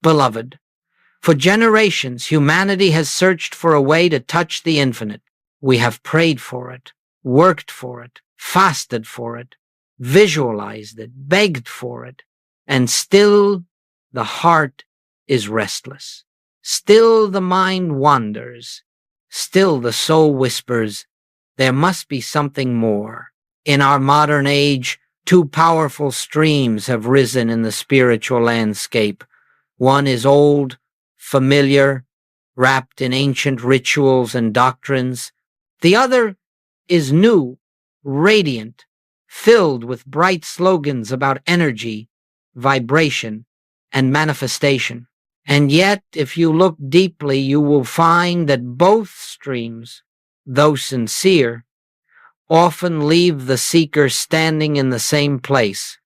Beloved, for generations, humanity has searched for a way to touch the infinite. We have prayed for it, worked for it, fasted for it, visualized it, begged for it, and still the heart is restless. Still the mind wanders. Still the soul whispers, there must be something more. In our modern age, two powerful streams have risen in the spiritual landscape. One is old, familiar, wrapped in ancient rituals and doctrines. The other is new, radiant, filled with bright slogans about energy, vibration, and manifestation. And yet, if you look deeply, you will find that both streams, though sincere, often leave the seeker standing in the same place,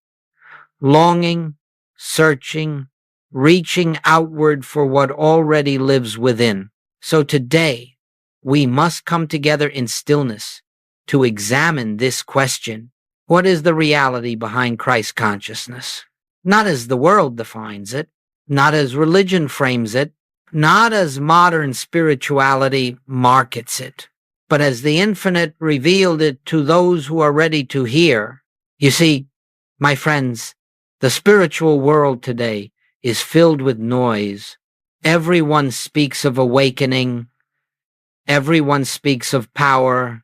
longing, searching, reaching outward for what already lives within. So today, we must come together in stillness to examine this question. What is the reality behind Christ consciousness? Not as the world defines it, not as religion frames it, not as modern spirituality markets it, but as the infinite revealed it to those who are ready to hear. You see, my friends, the spiritual world today is filled with noise. Everyone speaks of awakening. Everyone speaks of power.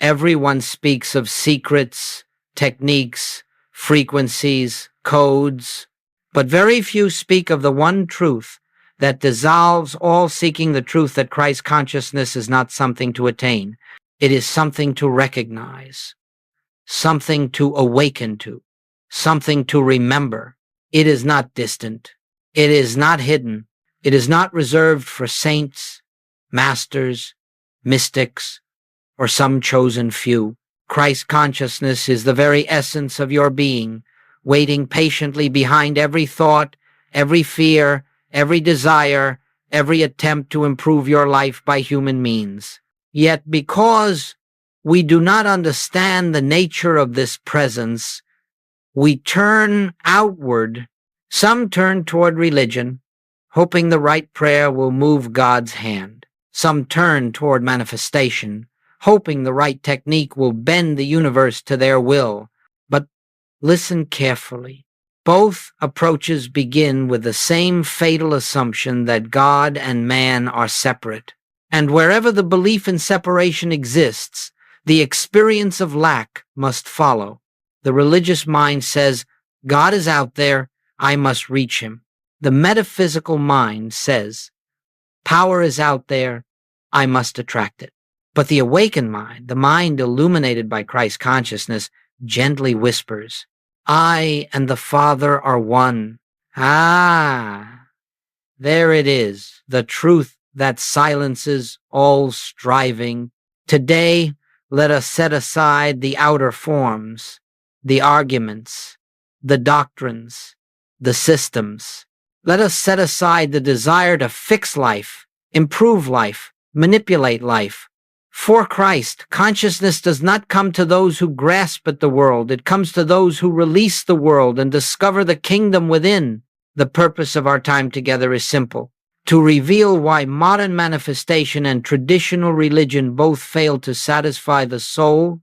Everyone speaks of secrets, techniques, frequencies, codes. But very few speak of the one truth that dissolves all seeking, the truth that Christ consciousness is not something to attain. It is something to recognize, something to awaken to, something to remember. It is not distant. It is not hidden. It is not reserved for saints, masters, mystics, or some chosen few. Christ consciousness is the very essence of your being, waiting patiently behind every thought, every fear, every desire, every attempt to improve your life by human means. Yet because we do not understand the nature of this presence, we turn outward. Some turn toward religion, hoping the right prayer will move God's hand. Some turn toward manifestation, hoping the right technique will bend the universe to their will. But listen carefully. Both approaches begin with the same fatal assumption that God and man are separate. And wherever the belief in separation exists, the experience of lack must follow. The religious mind says, God is out there, I must reach him. The metaphysical mind says, power is out there, I must attract it. But the awakened mind, the mind illuminated by Christ consciousness, gently whispers, I and the Father are one. Ah, there it is, the truth that silences all striving. Today, let us set aside the outer forms, the arguments, the doctrines, the systems. Let us set aside the desire to fix life, improve life, manipulate life. For Christ, consciousness does not come to those who grasp at the world. It comes to those who release the world and discover the kingdom within. The purpose of our time together is simple: to reveal why modern manifestation and traditional religion both fail to satisfy the soul,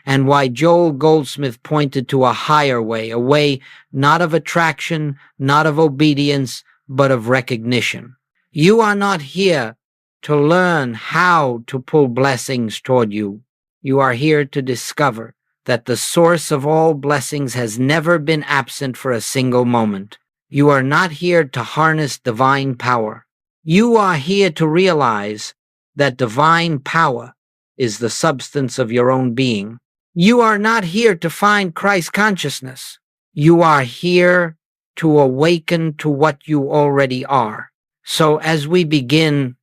and why Joel Goldsmith pointed to a higher way, a way not of attraction, not of obedience, but of recognition. You are not here to learn how to pull blessings toward you. You are here to discover that the source of all blessings has never been absent for a single moment. You are not here to harness divine power. You are here to realize that divine power is the substance of your own being. You are not here to find Christ consciousness. You are here to awaken to what you already are. So as we begin,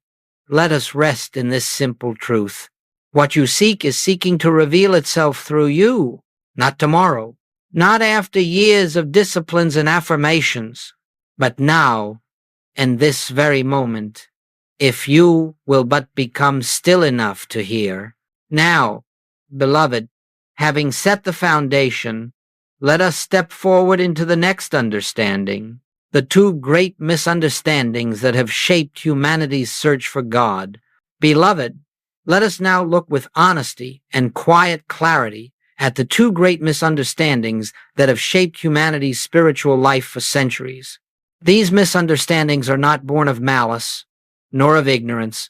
let us rest in this simple truth. What you seek is seeking to reveal itself through you, not tomorrow, not after years of disciplines and affirmations, but now, in this very moment, if you will but become still enough to hear. Now, beloved, having set the foundation, let us step forward into the next understanding. the two great misunderstandings that have shaped humanity's search for God. Beloved, let us now look with honesty and quiet clarity at the two great misunderstandings that have shaped humanity's spiritual life for centuries. These misunderstandings are not born of malice, nor of ignorance,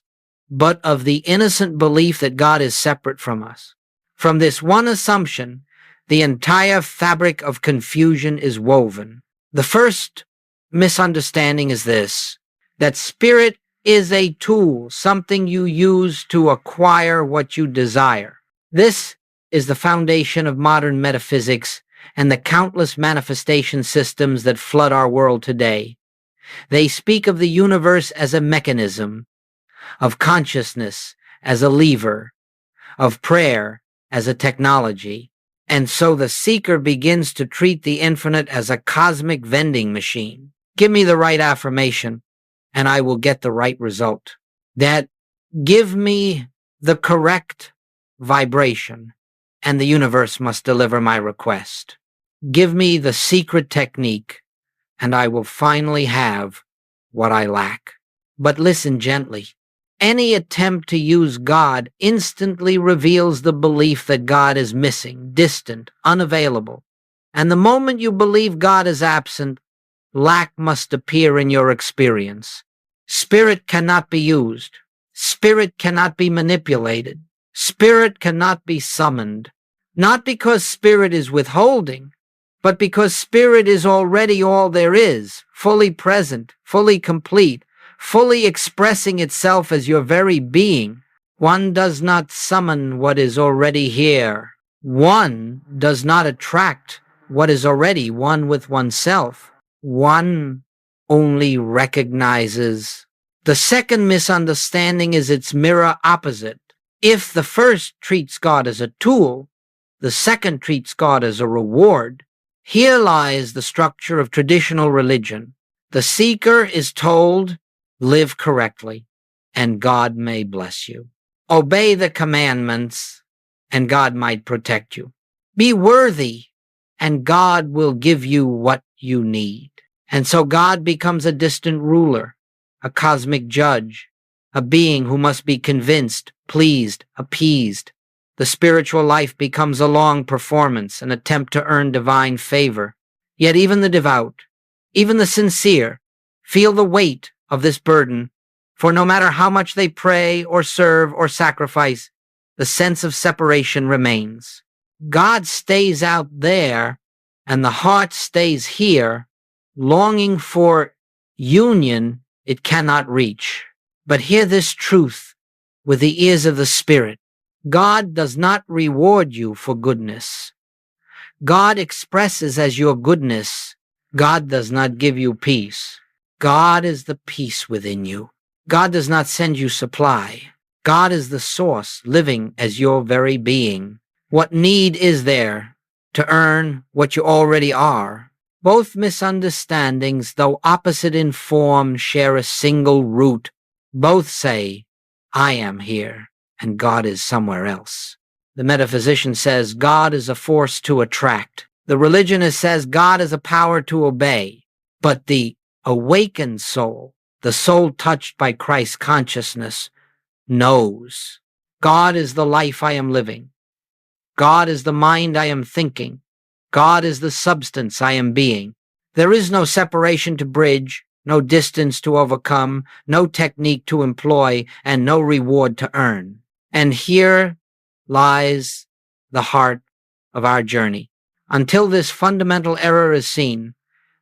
but of the innocent belief that God is separate from us. From this one assumption, the entire fabric of confusion is woven. The first misunderstanding is this: that spirit is a tool, something you use to acquire what you desire. This is the foundation of modern metaphysics and the countless manifestation systems that flood our world today. They speak of the universe as a mechanism, of consciousness as a lever, of prayer as a technology. And so the seeker begins to treat the infinite as a cosmic vending machine. Give me the right affirmation, and I will get the right result. That give me the correct vibration, and the universe must deliver my request. Give me the secret technique, and I will finally have what I lack. But listen gently. Any attempt to use God instantly reveals the belief that God is missing, distant, unavailable. And the moment you believe God is absent, lack must appear in your experience. Spirit cannot be used. Spirit cannot be manipulated. Spirit cannot be summoned. Not because spirit is withholding, but because spirit is already all there is, fully present, fully complete, fully expressing itself as your very being. One does not summon what is already here. One does not attract what is already one with oneself. One only recognizes. The second misunderstanding is its mirror opposite. If the first treats God as a tool, the second treats God as a reward. Here lies the structure of traditional religion. The seeker is told, live correctly, and God may bless you. Obey the commandments, and God might protect you. Be worthy, and God will give you what you need. And so God becomes a distant ruler, a cosmic judge, a being who must be convinced, pleased, appeased. The spiritual life becomes a long performance, an attempt to earn divine favor. Yet even the devout, even the sincere, feel the weight of this burden, for no matter how much they pray or serve or sacrifice, the sense of separation remains. God stays out there, and the heart stays here, longing for union it cannot reach. But hear this truth with the ears of the Spirit. God does not reward you for goodness. God expresses as your goodness. God does not give you peace. God is the peace within you. God does not send you supply. God is the source, living as your very being. What need is there to earn what you already are? Both misunderstandings, though opposite in form, share a single root. Both say, I am here, and God is somewhere else. The metaphysician says God is a force to attract. The religionist says God is a power to obey. But the awakened soul, the soul touched by Christ's consciousness, knows God is the life I am living. God is the mind I am thinking. God is the substance I am being. There is no separation to bridge, no distance to overcome, no technique to employ, and no reward to earn. And here lies the heart of our journey. Until this fundamental error is seen,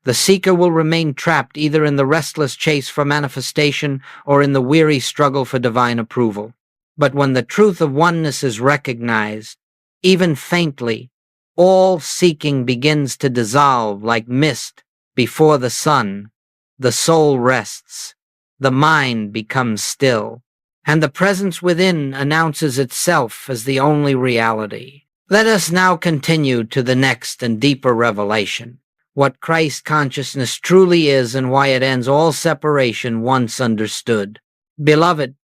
the seeker will remain trapped either in the restless chase for manifestation or in the weary struggle for divine approval. But when the truth of oneness is recognized, even faintly, all seeking begins to dissolve like mist before the sun. The soul rests, the mind becomes still, and the presence within announces itself as the only reality. Let us now continue to the next and deeper revelation, what Christ consciousness truly is and why it ends all separation once understood. Beloved,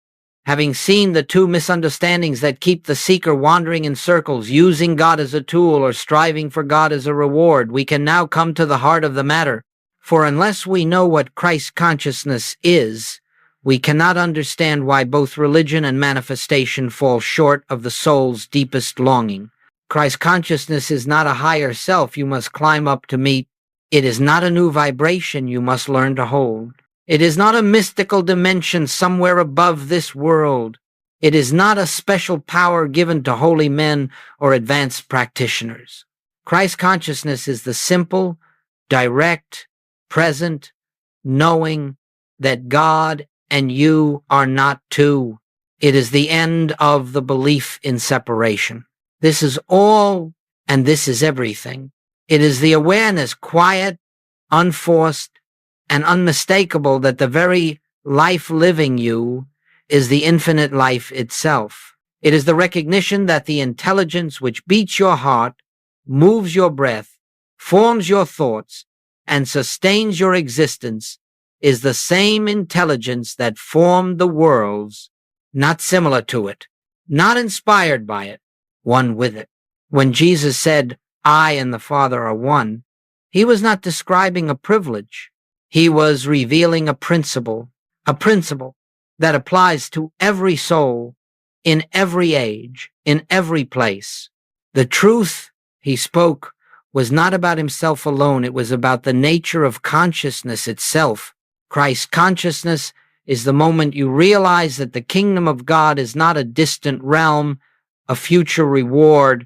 having seen the two misunderstandings that keep the seeker wandering in circles, using God as a tool or striving for God as a reward, we can now come to the heart of the matter. For unless we know what Christ consciousness is, we cannot understand why both religion and manifestation fall short of the soul's deepest longing. Christ consciousness is not a higher self you must climb up to meet. It is not a new vibration you must learn to hold. It is not a mystical dimension somewhere above this world. It is not a special power given to holy men or advanced practitioners. Christ consciousness is the simple, direct, present, knowing that God and you are not two. It is the end of the belief in separation. This is all, and this is everything. It is the awareness, quiet, unforced, and unmistakable, that the very life living you is the infinite life itself. It is the recognition that the intelligence which beats your heart, moves your breath, forms your thoughts, and sustains your existence is the same intelligence that formed the worlds, not similar to it, not inspired by it, one with it. When Jesus said, "I and the Father are one," he was not describing a privilege. He was revealing a principle that applies to every soul, in every age, in every place. The truth he spoke was not about himself alone. It was about the nature of consciousness itself. Christ consciousness is the moment you realize that the kingdom of God is not a distant realm, a future reward,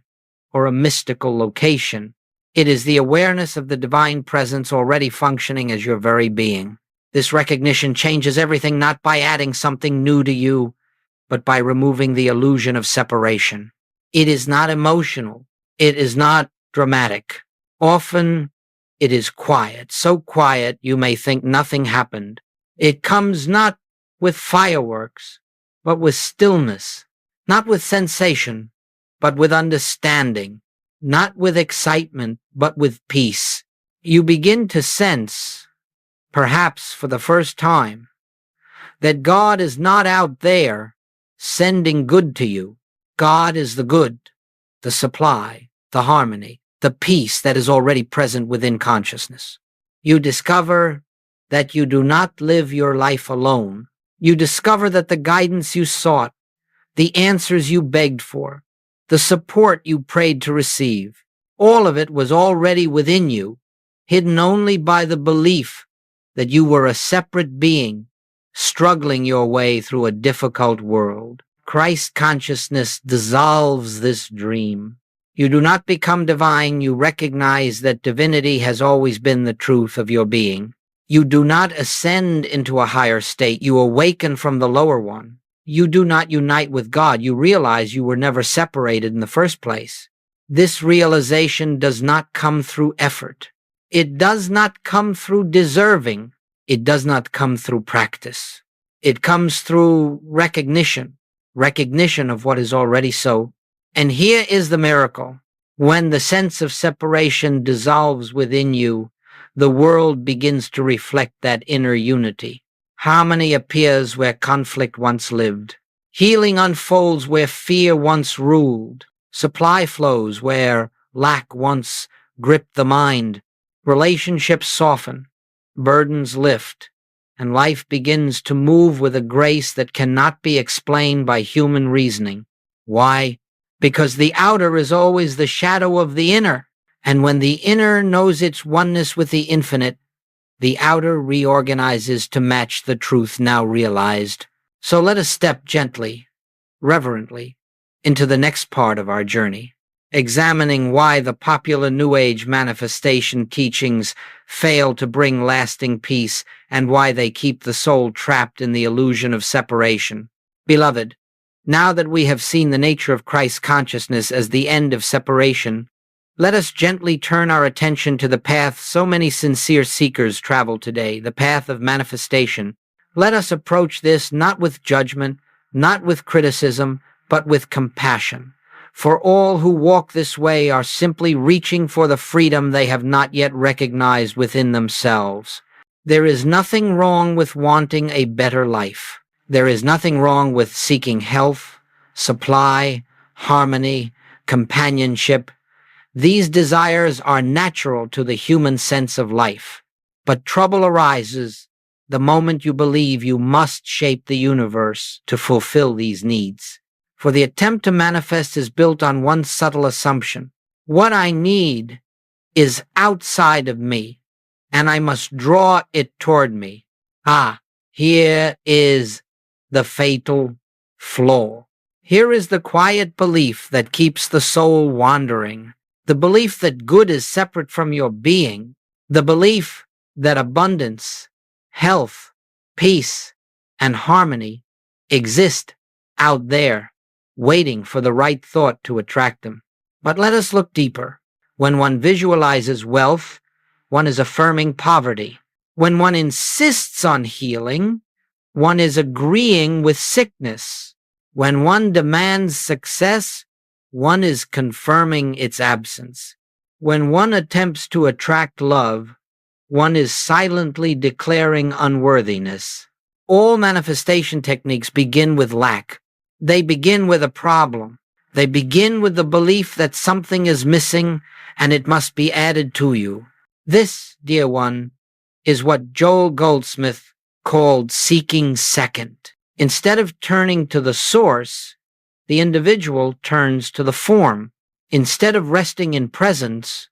or a mystical location. It is the awareness of the divine presence already functioning as your very being. This recognition changes everything, not by adding something new to you, but by removing the illusion of separation. It is not emotional. It is not dramatic. Often it is quiet, so quiet you may think nothing happened. It comes not with fireworks, but with stillness, not with sensation, but with understanding, not with excitement, but with peace. You begin to sense, perhaps for the first time, that God is not out there sending good to you. God is the good, the supply, the harmony, the peace that is already present within consciousness. You discover that you do not live your life alone. You discover that the guidance you sought, the answers you begged for, the support you prayed to receive, all of it was already within you, hidden only by the belief that you were a separate being, struggling your way through a difficult world. Christ consciousness dissolves this dream. You do not become divine. You recognize that divinity has always been the truth of your being. You do not ascend into a higher state. You awaken from the lower one. You do not unite with God. You realize you were never separated in the first place. This realization does not come through effort. It does not come through deserving. It does not come through practice. It comes through recognition of what is already so. And here is the miracle. When the sense of separation dissolves within you, the world begins to reflect that inner unity. Harmony appears where conflict once lived. Healing unfolds where fear once ruled. Supply flows where lack once gripped the mind. Relationships soften, burdens lift, and life begins to move with a grace that cannot be explained by human reasoning. Why? Because the outer is always the shadow of the inner, and when the inner knows its oneness with the infinite, the outer reorganizes to match the truth now realized. So let us step gently, reverently, into the next part of our journey, examining why the popular New Age manifestation teachings fail to bring lasting peace and why they keep the soul trapped in the illusion of separation. Beloved, now that we have seen the nature of Christ's consciousness as the end of separation, let us gently turn our attention to the path so many sincere seekers travel today, the path of manifestation. Let us approach this not with judgment, not with criticism, but with compassion. For all who walk this way are simply reaching for the freedom they have not yet recognized within themselves. There is nothing wrong with wanting a better life. There is nothing wrong with seeking health, supply, harmony, companionship. These desires are natural to the human sense of life. But trouble arises the moment you believe you must shape the universe to fulfill these needs. For the attempt to manifest is built on one subtle assumption. What I need is outside of me, and I must draw it toward me. Here is the fatal flaw. Here is the quiet belief that keeps the soul wandering, the belief that good is separate from your being, the belief that abundance, health, peace, and harmony exist out there, waiting for the right thought to attract them. But let us look deeper. When one visualizes wealth, one is affirming poverty. When one insists on healing, one is agreeing with sickness. When one demands success, one is confirming its absence. When one attempts to attract love, one is silently declaring unworthiness. All manifestation techniques begin with lack. They begin with a problem. They begin with the belief that something is missing and it must be added to you. This, dear one, is what Joel Goldsmith called seeking second. Instead of turning to the source, the individual turns to the form. Instead of resting in presence,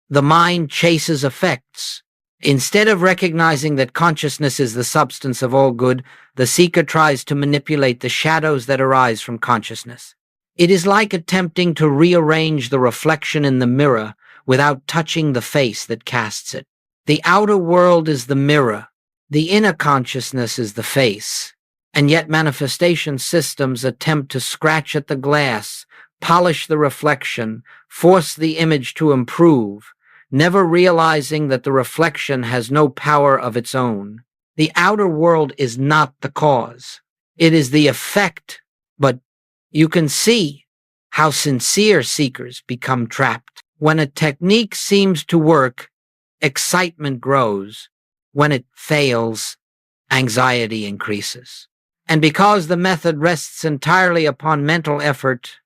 the mind chases effects. Instead of recognizing that consciousness is the substance of all good, the seeker tries to manipulate the shadows that arise from consciousness. It is like attempting to rearrange the reflection in the mirror without touching the face that casts it. The outer world is the mirror. The inner consciousness is the face. And yet manifestation systems attempt to scratch at the glass, polish the reflection, force the image to improve, never realizing that the reflection has no power of its own. The outer world is not the cause. It is the effect, but you can see how sincere seekers become trapped. When a technique seems to work, excitement grows. When it fails, anxiety increases. And because the method rests entirely upon mental effort,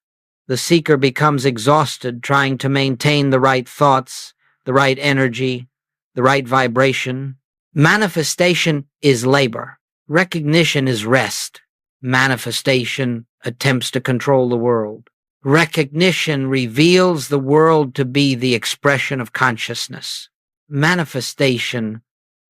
the seeker becomes exhausted trying to maintain the right thoughts, the right energy, the right vibration. Manifestation is labor. Recognition is rest. Manifestation attempts to control the world. Recognition reveals the world to be the expression of consciousness. Manifestation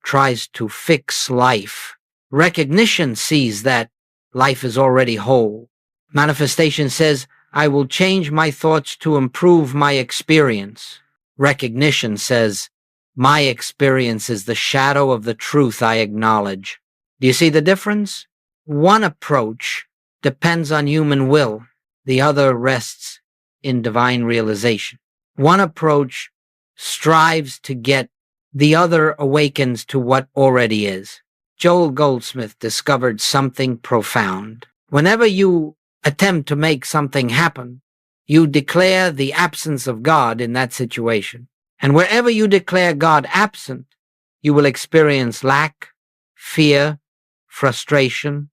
tries to fix life. Recognition sees that life is already whole. Manifestation says, I will change my thoughts to improve my experience. Recognition says, my experience is the shadow of the truth I acknowledge. Do you see the difference? One approach depends on human will. The other rests in divine realization. One approach strives to get, the other awakens to what already is. Joel Goldsmith discovered something profound. Whenever you attempt to make something happen, you declare the absence of God in that situation. And wherever you declare God absent, you will experience lack, fear, frustration,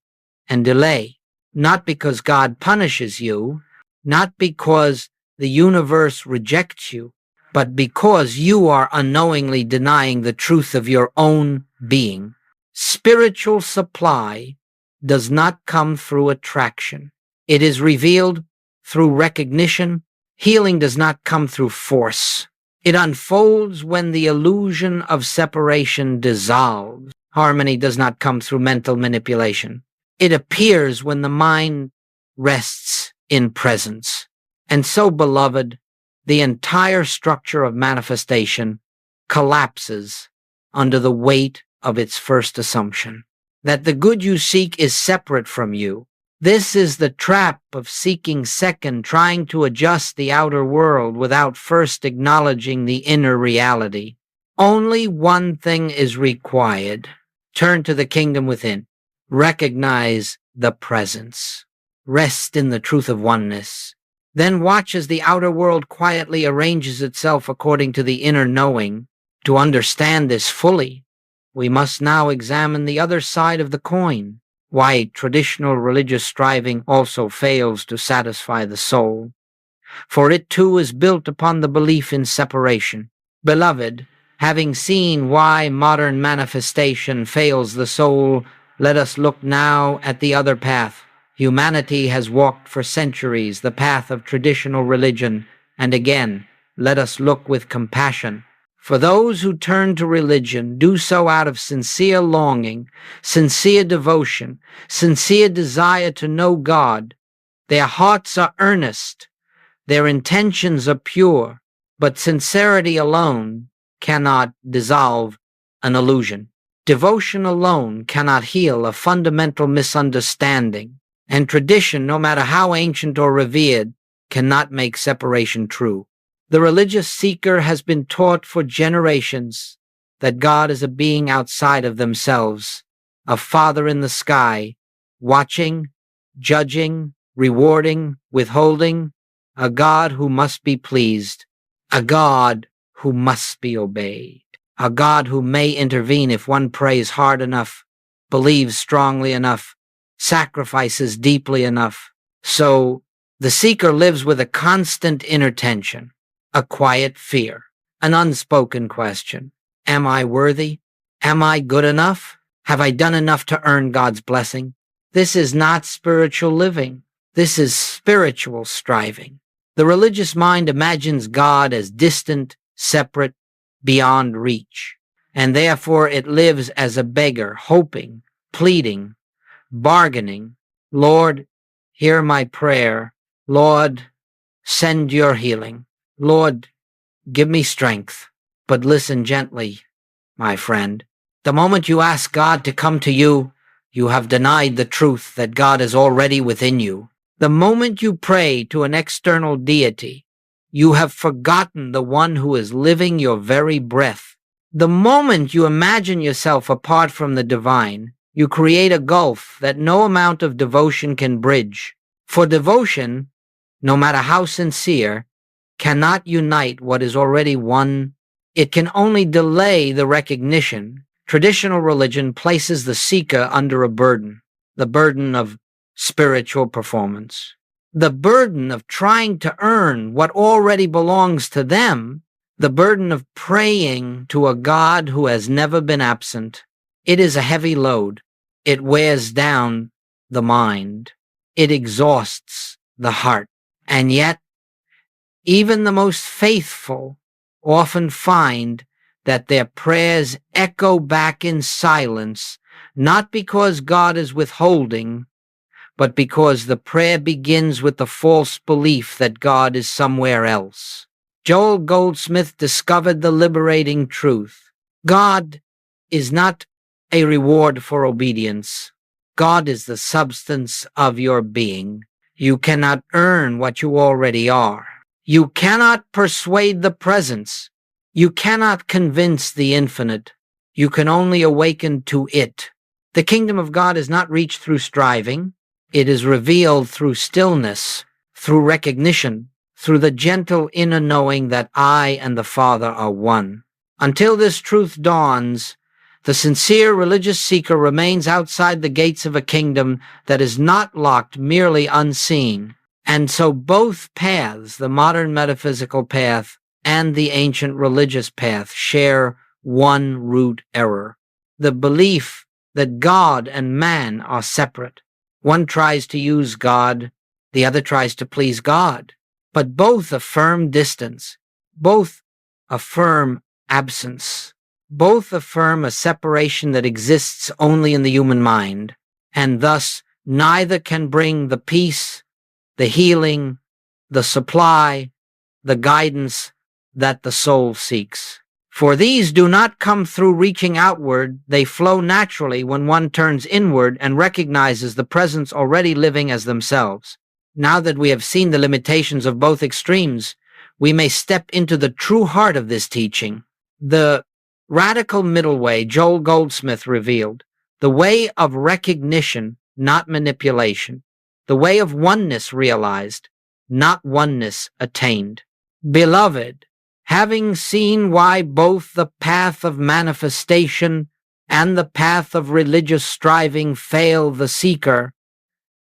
and delay. Not because God punishes you, not because the universe rejects you, but because you are unknowingly denying the truth of your own being. Spiritual supply does not come through attraction. It is revealed through recognition. Healing does not come through force. It unfolds when the illusion of separation dissolves. Harmony does not come through mental manipulation. It appears when the mind rests in presence. And so, beloved, the entire structure of manifestation collapses under the weight of its first assumption, that the good you seek is separate from you. This is the trap of seeking second, trying to adjust the outer world without first acknowledging the inner reality. Only one thing is required. Turn to the kingdom within. Recognize the presence. Rest in the truth of oneness. Then watch as the outer world quietly arranges itself according to the inner knowing. To understand this fully, we must now examine the other side of the coin. Why traditional religious striving also fails to satisfy the soul. For it too is built upon the belief in separation. Beloved, Having seen why modern manifestation fails the soul, let us look now at the other path. Humanity has walked for centuries the path of traditional religion, and again, let us look with compassion. For those who turn to religion do so out of sincere longing, sincere devotion, sincere desire to know God. Their hearts are earnest, their intentions are pure, but sincerity alone cannot dissolve an illusion. Devotion alone cannot heal a fundamental misunderstanding, and tradition, no matter how ancient or revered, cannot make separation true. The religious seeker has been taught for generations that God is a being outside of themselves, a father in the sky, watching, judging, rewarding, withholding, a God who must be pleased, a God who must be obeyed, a God who may intervene if one prays hard enough, believes strongly enough, sacrifices deeply enough. So the seeker lives with a constant inner tension, a quiet fear, an unspoken question. Am I worthy? Am I good enough? Have I done enough to earn God's blessing? This is not spiritual living. This is spiritual striving. The religious mind imagines God as distant, separate, beyond reach, and therefore it lives as a beggar, hoping, pleading, bargaining. Lord, hear my prayer. Lord, send your healing. Lord, give me strength. But listen gently, my friend. The moment you ask God to come to you, you have denied the truth that God is already within you. The moment you pray to an external deity, you have forgotten the one who is living your very breath. The moment you imagine yourself apart from the divine, you create a gulf that no amount of devotion can bridge. For devotion, no matter how sincere, cannot unite what is already one. It can only delay the recognition. Traditional religion places the seeker under a burden, the burden of spiritual performance, the burden of trying to earn what already belongs to them, the burden of praying to a God who has never been absent. It is a heavy load. It wears down the mind. It exhausts the heart. And yet, even the most faithful often find that their prayers echo back in silence, not because God is withholding, but because the prayer begins with the false belief that God is somewhere else. Joel Goldsmith discovered the liberating truth. God is not a reward for obedience. God is the substance of your being. You cannot earn what you already are. You cannot persuade the presence. You cannot convince the infinite. You can only awaken to it. The kingdom of God is not reached through striving. It is revealed through stillness, through recognition, through the gentle inner knowing that I and the Father are one. Until this truth dawns, the sincere religious seeker remains outside the gates of a kingdom that is not locked, merely unseen. And so both paths, the modern metaphysical path and the ancient religious path, share one root error: the belief that God and man are separate. One tries to use God, the other tries to please God. But both affirm distance, both affirm absence, both affirm a separation that exists only in the human mind, and thus neither can bring the peace, the healing, the supply, the guidance that the soul seeks. For these do not come through reaching outward, they flow naturally when one turns inward and recognizes the presence already living as themselves. Now that we have seen the limitations of both extremes, we may step into the true heart of this teaching. The radical middle way Joel Goldsmith revealed, the way of recognition, not manipulation, the way of oneness realized, not oneness attained. Beloved, having seen why both the path of manifestation and the path of religious striving fail the seeker,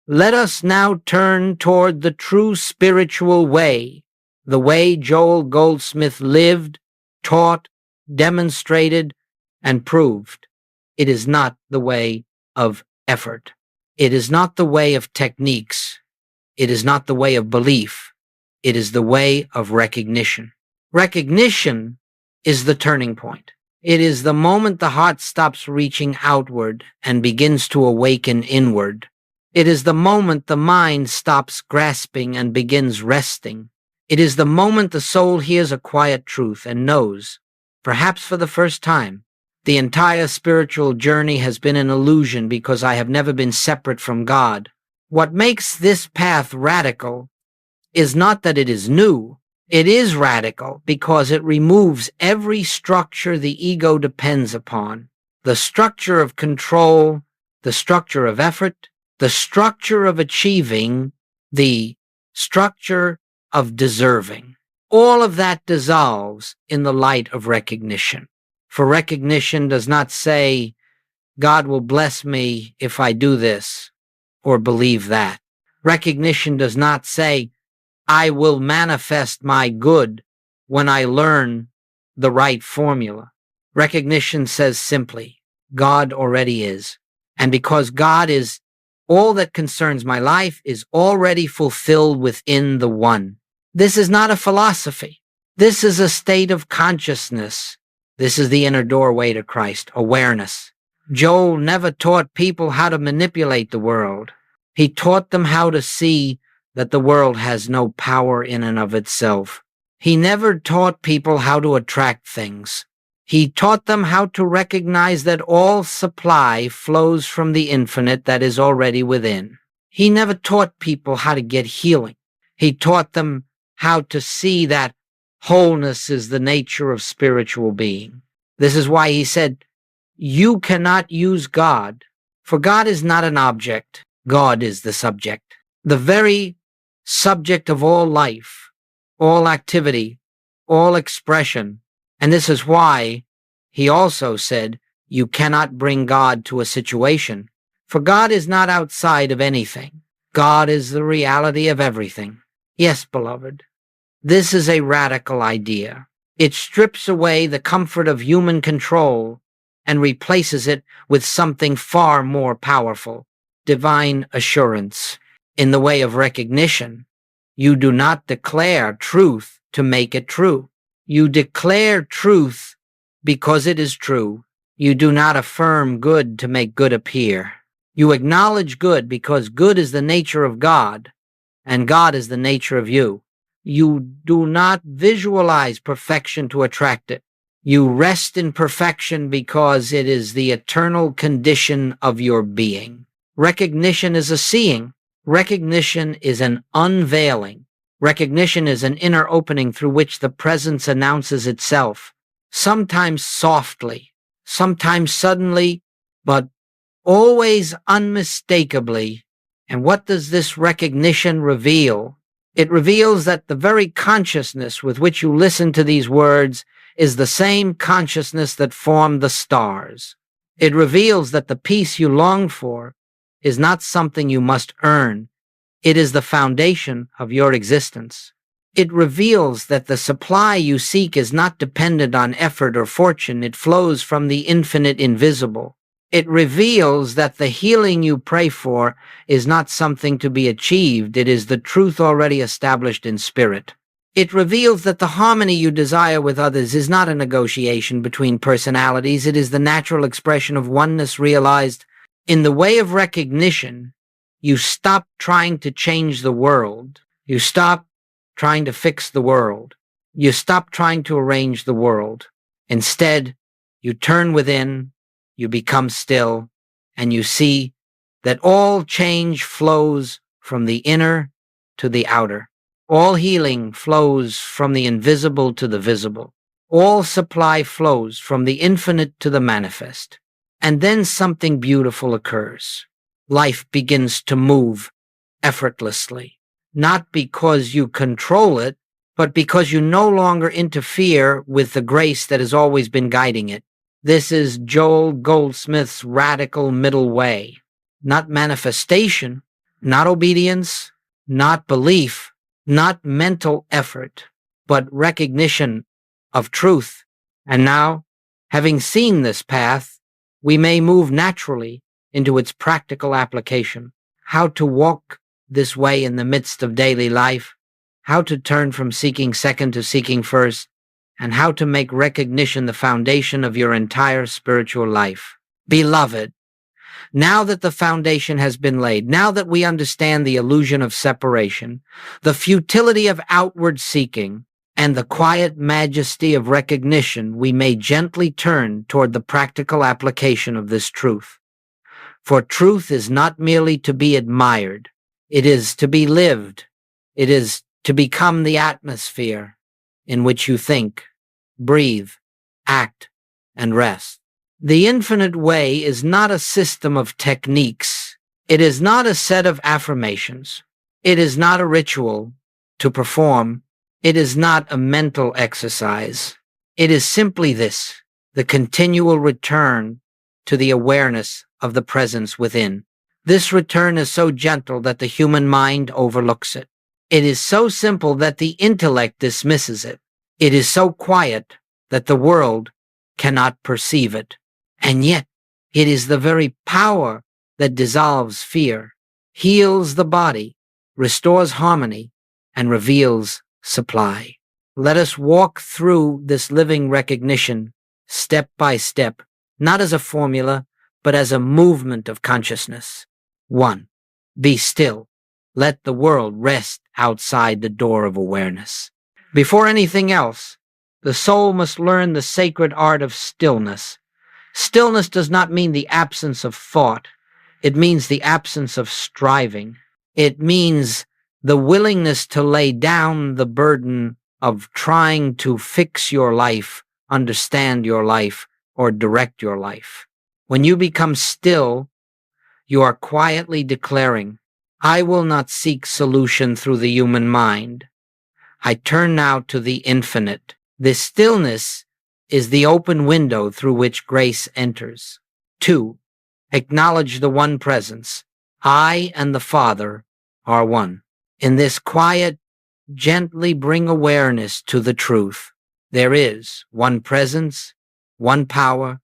let us now turn toward the true spiritual way, the way Joel Goldsmith lived, taught, demonstrated, and proved. It is not the way of effort. It is not the way of techniques. It is not the way of belief. It is the way of recognition. Recognition is the turning point. It is the moment the heart stops reaching outward and begins to awaken inward. It is the moment the mind stops grasping and begins resting. It is the moment the soul hears a quiet truth and knows, perhaps for the first time, the entire spiritual journey has been an illusion because I have never been separate from God. What makes this path radical is not that it is new. It is radical because it removes every structure the ego depends upon. The structure of control, the structure of effort, the structure of achieving, the structure of deserving. All of that dissolves in the light of recognition. For recognition does not say, God will bless me if I do this or believe that. Recognition does not say, I will manifest my good when I learn the right formula. Recognition says simply, God already is. And because God is, all that concerns my life is already fulfilled within the one. This is not a philosophy. This is a state of consciousness. This is the inner doorway to Christ, awareness. Joel never taught people how to manipulate the world. He taught them how to see that the world has no power in and of itself. He never taught people how to attract things. He taught them how to recognize that all supply flows from the infinite that is already within. He never taught people how to get healing. He taught them how to see that wholeness is the nature of spiritual being. This is why he said, you cannot use God, for God is not an object. God is the subject. The very subject of all life, all activity, all expression. And this is why he also said, you cannot bring God to a situation, for God is not outside of anything. God is the reality of everything. Yes, beloved, this is a radical idea. It strips away the comfort of human control and replaces it with something far more powerful, divine assurance. In the way of recognition, you do not declare truth to make it true. You declare truth because it is true. You do not affirm good to make good appear. You acknowledge good because good is the nature of God, and God is the nature of you. You do not visualize perfection to attract it. You rest in perfection because it is the eternal condition of your being. Recognition is a seeing. Recognition is an unveiling. Recognition is an inner opening through which the presence announces itself, sometimes softly, sometimes suddenly, but always unmistakably. And what does this recognition reveal? It reveals that the very consciousness with which you listen to these words is the same consciousness that formed the stars. It reveals that the peace you long for is not something you must earn. It is the foundation of your existence. It reveals that the supply you seek is not dependent on effort or fortune. It flows from the infinite invisible. It reveals that the healing you pray for is not something to be achieved. It is the truth already established in spirit. It reveals that the harmony you desire with others is not a negotiation between personalities. It is the natural expression of oneness realized. In the way of recognition, you stop trying to change the world. You stop trying to fix the world. You stop trying to arrange the world. Instead, you turn within, you become still, and you see that all change flows from the inner to the outer. All healing flows from the invisible to the visible. All supply flows from the infinite to the manifest. And then something beautiful occurs. Life begins to move effortlessly, not because you control it, but because you no longer interfere with the grace that has always been guiding it. This is Joel Goldsmith's radical middle way. Not manifestation, not obedience, not belief, not mental effort, but recognition of truth And now, having seen this path, we may move naturally into its practical application. How to walk this way in the midst of daily life, how to turn from seeking second to seeking first, and how to make recognition the foundation of your entire spiritual life. Beloved, now that the foundation has been laid, now that we understand the illusion of separation, the futility of outward seeking, and the quiet majesty of recognition, we may gently turn toward the practical application of this truth. For truth is not merely to be admired, it is to be lived. It is to become the atmosphere in which you think, breathe, act, and rest. The infinite way is not a system of techniques. It is not a set of affirmations. It is not a ritual to perform. It is not a mental exercise. It is simply this, the continual return to the awareness of the presence within. This return is so gentle that the human mind overlooks it. It is so simple that the intellect dismisses it. It is so quiet that the world cannot perceive it. And yet, it is the very power that dissolves fear, heals the body, restores harmony, and reveals supply. Let us walk through this living recognition step by step, not as a formula, but as a movement of consciousness. 1. Be still. Let the world rest outside the door of awareness. Before anything else, the soul must learn the sacred art of stillness. Stillness does not mean the absence of thought. It means the absence of striving. It means the willingness to lay down the burden of trying to fix your life, understand your life, or direct your life. When you become still, you are quietly declaring, I will not seek solution through the human mind. I turn now to the infinite. This stillness is the open window through which grace enters. 2. Acknowledge the one presence. I and the Father are one. In this quiet, gently bring awareness to the truth. There is one presence, one power,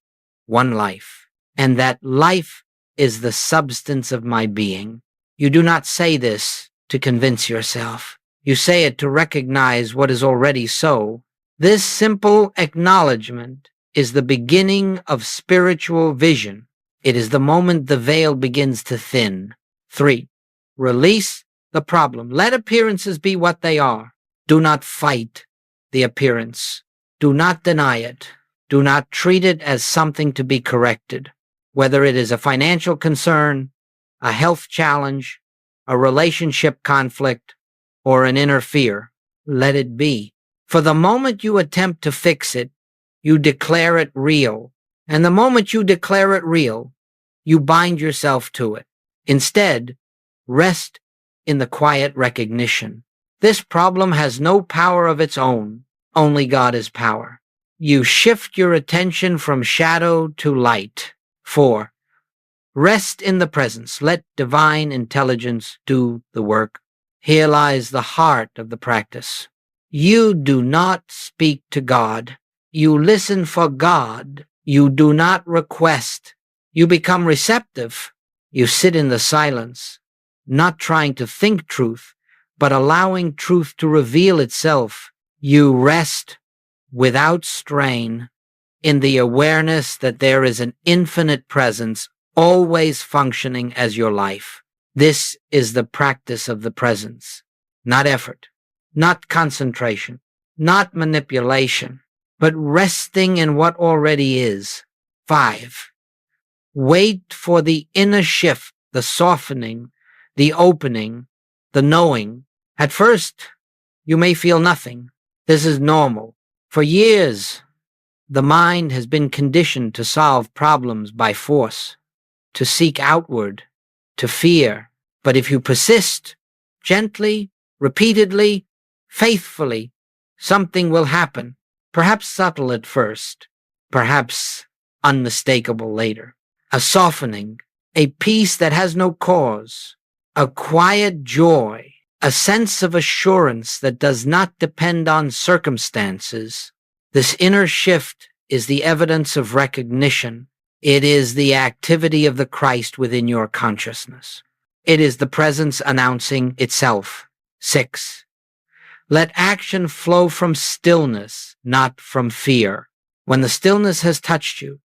one life. And that life is the substance of my being. You do not say this to convince yourself. You say it to recognize what is already so. This simple acknowledgement is the beginning of spiritual vision. It is the moment the veil begins to thin. 3. Release the problem. Let appearances be what they are. Do not fight the appearance. Do not deny it. Do not treat it as something to be corrected. Whether it is a financial concern, a health challenge, a relationship conflict, or an inner fear, let it be. For the moment you attempt to fix it, you declare it real. And the moment you declare it real, you bind yourself to it. Instead, rest in the quiet recognition. This problem has no power of its own. Only God is power. You shift your attention from shadow to light. 4. Rest in the presence. Let divine intelligence do the work. Here lies the heart of the practice. You do not speak to God. You listen for God. You do not request. You become receptive. You sit in the silence, not trying to think truth, but allowing truth to reveal itself. You rest without strain in the awareness that there is an infinite presence always functioning as your life. This is the practice of the presence, not effort, not concentration, not manipulation, but resting in what already is. 5. Wait for the inner shift, the softening, the opening, the knowing. At first, you may feel nothing. This is normal. For years, the mind has been conditioned to solve problems by force, to seek outward, to fear. But if you persist, gently, repeatedly, faithfully, something will happen, perhaps subtle at first, perhaps unmistakable later. A softening, a peace that has no cause, a quiet joy, a sense of assurance that does not depend on circumstances. This inner shift is the evidence of recognition. It is the activity of the Christ within your consciousness. It is the presence announcing itself. 6. Let action flow from stillness, not from fear. When the stillness has touched you,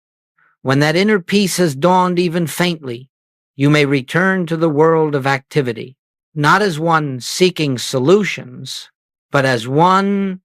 when that inner peace has dawned even faintly, you may return to the world of activity, not as one seeking solutions, but as one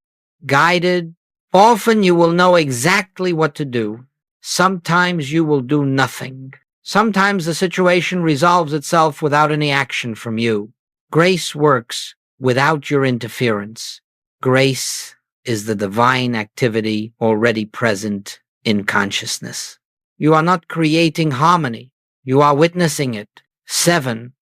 guided. Often you will know exactly what to do. Sometimes you will do nothing. Sometimes the situation resolves itself without any action from you. Grace works without your interference. Grace is the divine activity already present in consciousness. You are not creating harmony. You are witnessing it. 7.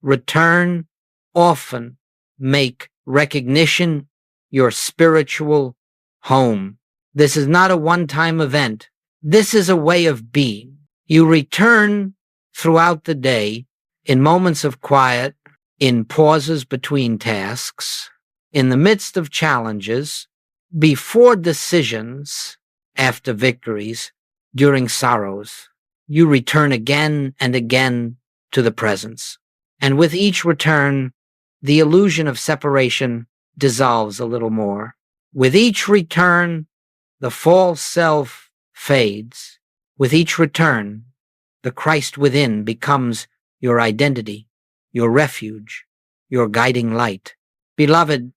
Return often. Make recognition your spiritual home. This is not a one-time event. This is a way of being. You return throughout the day, in moments of quiet, in pauses between tasks, in the midst of challenges, before decisions, after victories, during sorrows. You return again and again to the presence. And with each return, the illusion of separation dissolves a little more. With each return, the false self fades. With each return, the Christ within becomes your identity, your refuge, your guiding light. Beloved,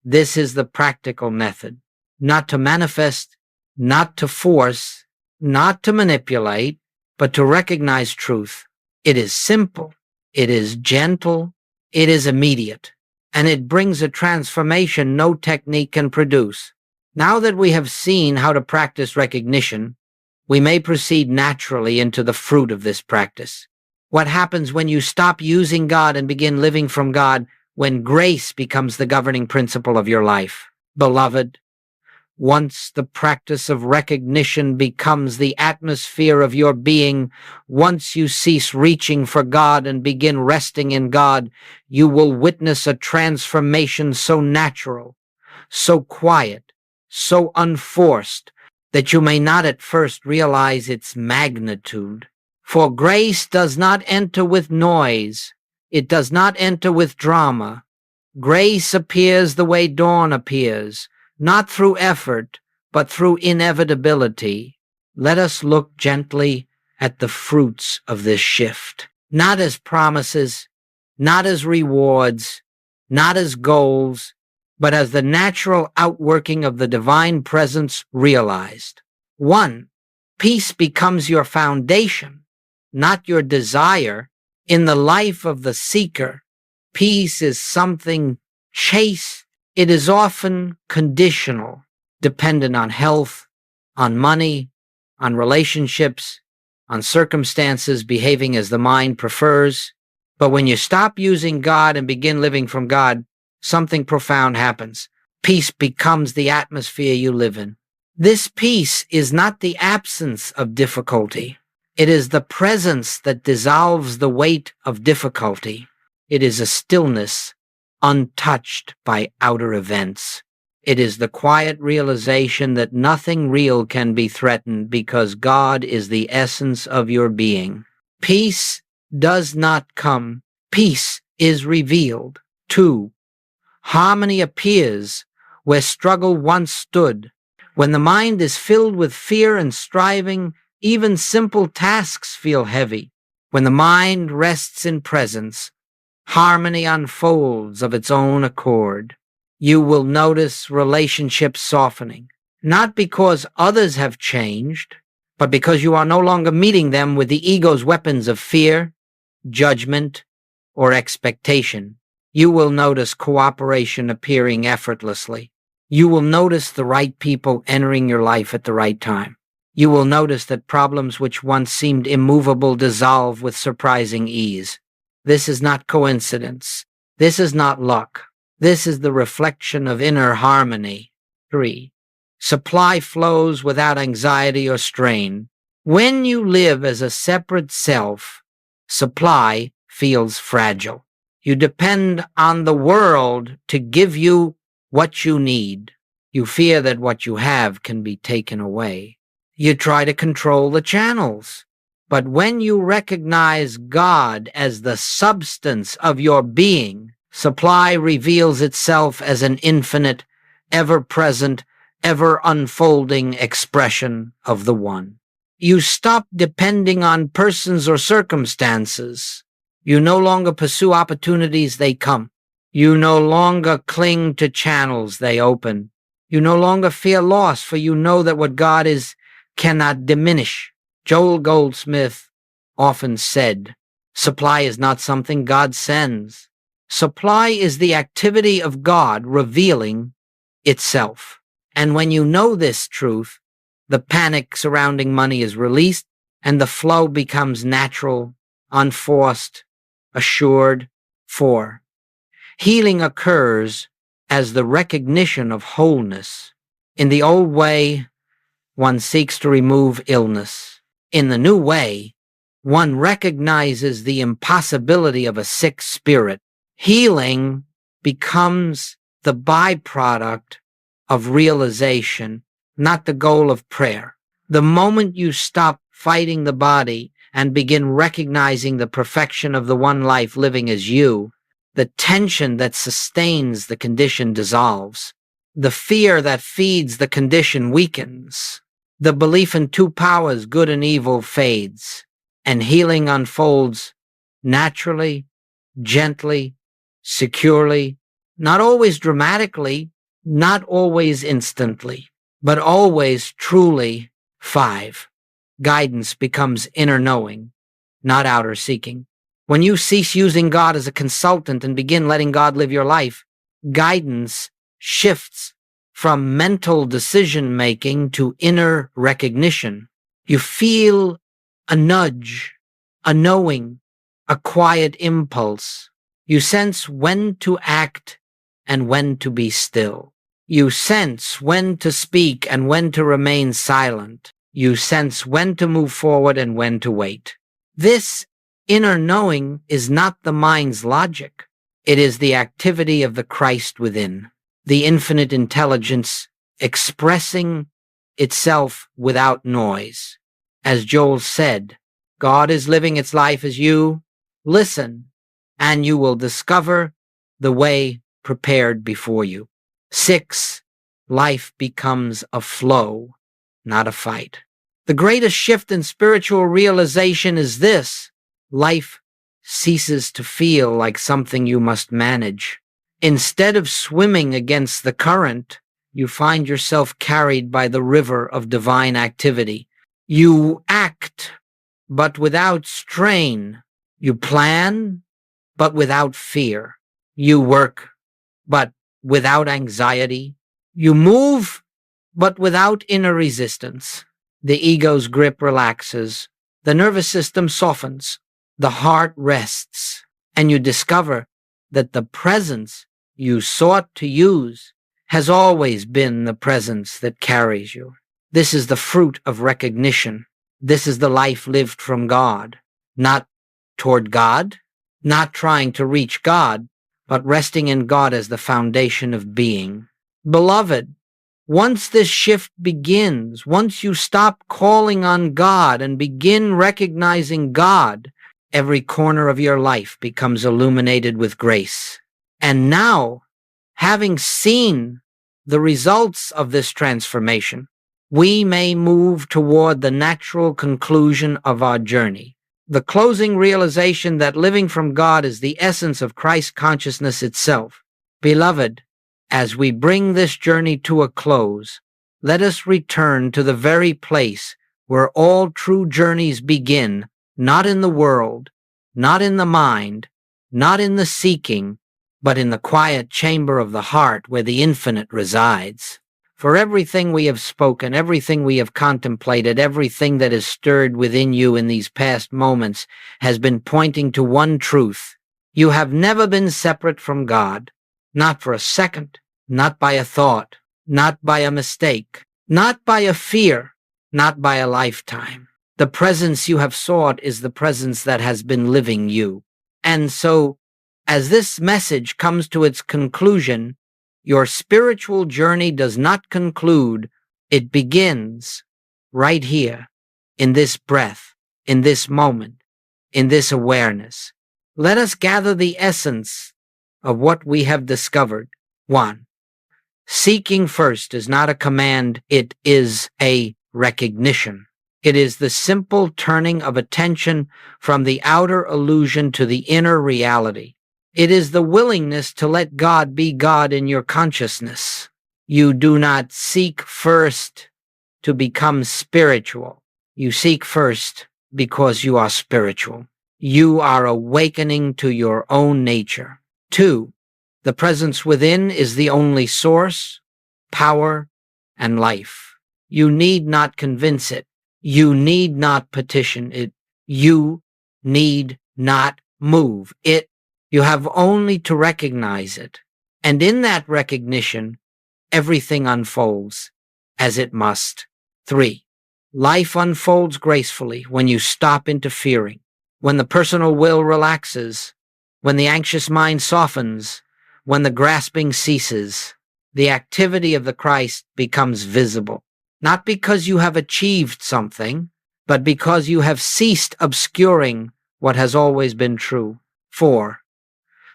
this is the practical method. Not to manifest, not to force, not to manipulate, but to recognize truth. It is simple, it is gentle, it is immediate, and it brings a transformation no technique can produce. Now that we have seen how to practice recognition, we may proceed naturally into the fruit of this practice. What happens when you stop using God and begin living from God, when grace becomes the governing principle of your life? Beloved, once the practice of recognition becomes the atmosphere of your being, once you cease reaching for God and begin resting in God, you will witness a transformation so natural, so quiet, so unforced, that you may not at first realize its magnitude. For grace does not enter with noise. It does not enter with drama. Grace appears the way dawn appears, not through effort, but through inevitability. Let us look gently at the fruits of this shift, not as promises, not as rewards, not as goals, but as the natural outworking of the divine presence realized. 1. Peace becomes your foundation, not your desire. In the life of the seeker, peace is something chaste. It is often conditional, dependent on health, on money, on relationships, on circumstances behaving as the mind prefers. But when you stop using God and begin living from God, something profound happens. Peace becomes the atmosphere you live in. This peace is not the absence of difficulty. It is the presence that dissolves the weight of difficulty. It is a stillness untouched by outer events. It is the quiet realization that nothing real can be threatened because God is the essence of your being. Peace does not come. Peace is revealed. 2. Harmony appears where struggle once stood. When the mind is filled with fear and striving, even simple tasks feel heavy. When the mind rests in presence, harmony unfolds of its own accord. You will notice relationships softening, not because others have changed, but because you are no longer meeting them with the ego's weapons of fear, judgment, or expectation. You will notice cooperation appearing effortlessly. You will notice the right people entering your life at the right time. You will notice that problems which once seemed immovable dissolve with surprising ease. This is not coincidence. This is not luck. This is the reflection of inner harmony. 3. Supply flows without anxiety or strain. When you live as a separate self, supply feels fragile. You depend on the world to give you what you need. You fear that what you have can be taken away. You try to control the channels. But when you recognize God as the substance of your being, supply reveals itself as an infinite, ever-present, ever-unfolding expression of the One. You stop depending on persons or circumstances. You no longer pursue opportunities, they come. You no longer cling to channels, they open. You no longer fear loss, for you know that what God is cannot diminish. Joel Goldsmith often said, supply is not something God sends. Supply is the activity of God revealing itself. And when you know this truth, the panic surrounding money is released and the flow becomes natural, unforced, assured. 4. Healing occurs as the recognition of wholeness. In the old way, one seeks to remove illness. In the new way, one recognizes the impossibility of a sick spirit. Healing becomes the byproduct of realization, not the goal of prayer. The moment you stop fighting the body and begin recognizing the perfection of the one life living as you, the tension that sustains the condition dissolves. The fear that feeds the condition weakens. The belief in two powers, good and evil, fades, and healing unfolds naturally, gently, securely, not always dramatically, not always instantly, but always truly. 5. Guidance becomes inner knowing, not outer seeking. When you cease using God as a consultant and begin letting God live your life, guidance shifts from mental decision-making to inner recognition. You feel a nudge, a knowing, a quiet impulse. You sense when to act and when to be still. You sense when to speak and when to remain silent. You sense when to move forward and when to wait. This inner knowing is not the mind's logic. It is the activity of the Christ within, the infinite intelligence expressing itself without noise. As Joel said, God is living its life as you. Listen, and you will discover the way prepared before you. 6. Life becomes a flow, not a fight. The greatest shift in spiritual realization is this: life ceases to feel like something you must manage. Instead of swimming against the current, you find yourself carried by the river of divine activity. You act, but without strain. You plan, but without fear. You work, but without anxiety. You move, but without inner resistance. The ego's grip relaxes. The nervous system softens. The heart rests. And you discover that the presence you sought to use has always been the presence that carries you. This is the fruit of recognition. This is the life lived from God, not toward God, not trying to reach God, but resting in God as the foundation of being. Beloved, once this shift begins, once you stop calling on God and begin recognizing God, every corner of your life becomes illuminated with grace. And now, having seen the results of this transformation, we may move toward the natural conclusion of our journey. The closing realization that living from God is the essence of Christ consciousness itself. Beloved, as we bring this journey to a close, let us return to the very place where all true journeys begin, not in the world, not in the mind, not in the seeking, but in the quiet chamber of the heart where the infinite resides. For everything we have spoken, everything we have contemplated, everything that has stirred within you in these past moments has been pointing to one truth. You have never been separate from God, not for a second, not by a thought, not by a mistake, not by a fear, not by a lifetime. The presence you have sought is the presence that has been living you. And so, as this message comes to its conclusion, your spiritual journey does not conclude, it begins. right here, in this breath, in this moment, in this awareness. Let us gather the essence of what we have discovered. 1. Seeking first is not a command, it is a recognition. It is the simple turning of attention from the outer illusion to the inner reality. It is the willingness to let God be God in your consciousness. You do not seek first to become spiritual. You seek first because you are spiritual. You are awakening to your own nature. 2. The presence within is the only source, power, and life. You need not convince it. You need not petition it. You need not move it. You have only to recognize it. And in that recognition, everything unfolds as it must. 3. Life unfolds gracefully when you stop interfering, when the personal will relaxes, when the anxious mind softens, when the grasping ceases. The activity of the Christ becomes visible, not because you have achieved something, but because you have ceased obscuring what has always been true. 4.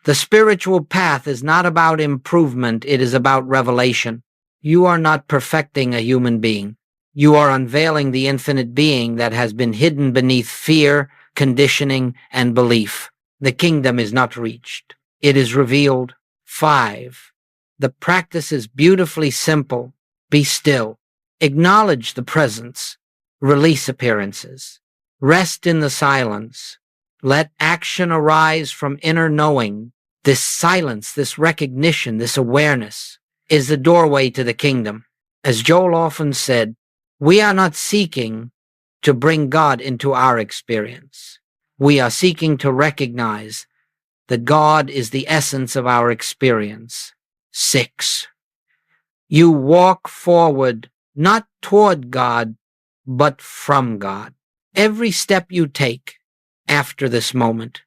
The spiritual path is not about improvement, it is about revelation. You are not perfecting a human being. You are unveiling the infinite being that has been hidden beneath fear, conditioning, and belief. The kingdom is not reached. It is revealed. 5. The practice is beautifully simple. Be still. Acknowledge the presence. Release appearances. Rest in the silence. Let action arise from inner knowing. This silence, this recognition, this awareness is the doorway to the kingdom. As Joel often said, we are not seeking to bring God into our experience. We are seeking to recognize that God is the essence of our experience. 6. You walk forward, not toward God, but from God. Every step you take after this moment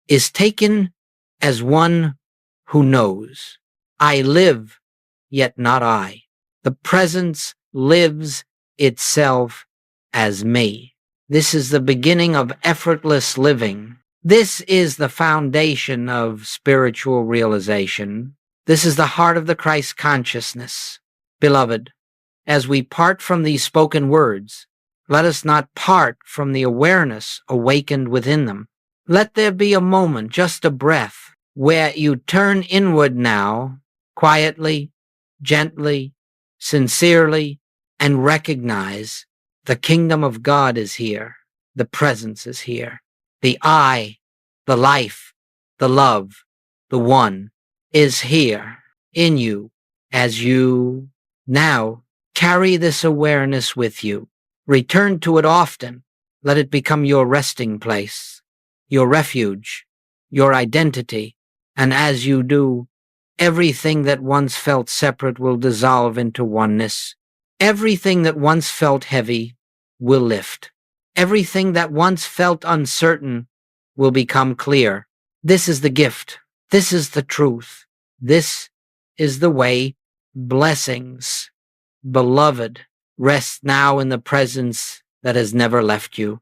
is taken as one who knows. I live, yet not I. The presence lives itself as me. This is the beginning of effortless living. This is the foundation of spiritual realization. This is the heart of the Christ consciousness. Beloved, as we part from these spoken words, let us not part from the awareness awakened within them. Let there be a moment, just a breath, where you turn inward now, quietly, gently, sincerely, and recognize the kingdom of God is here. The presence is here. The I, the life, the love, the one is here in you as you now carry this awareness with you. Return to it often. Let it become your resting place, your refuge, your identity. And as you do, everything that once felt separate will dissolve into oneness. Everything that once felt heavy will lift. Everything that once felt uncertain will become clear. This is the gift. This is the truth. This is the way. Blessings. Beloved, rest now in the presence that has never left you.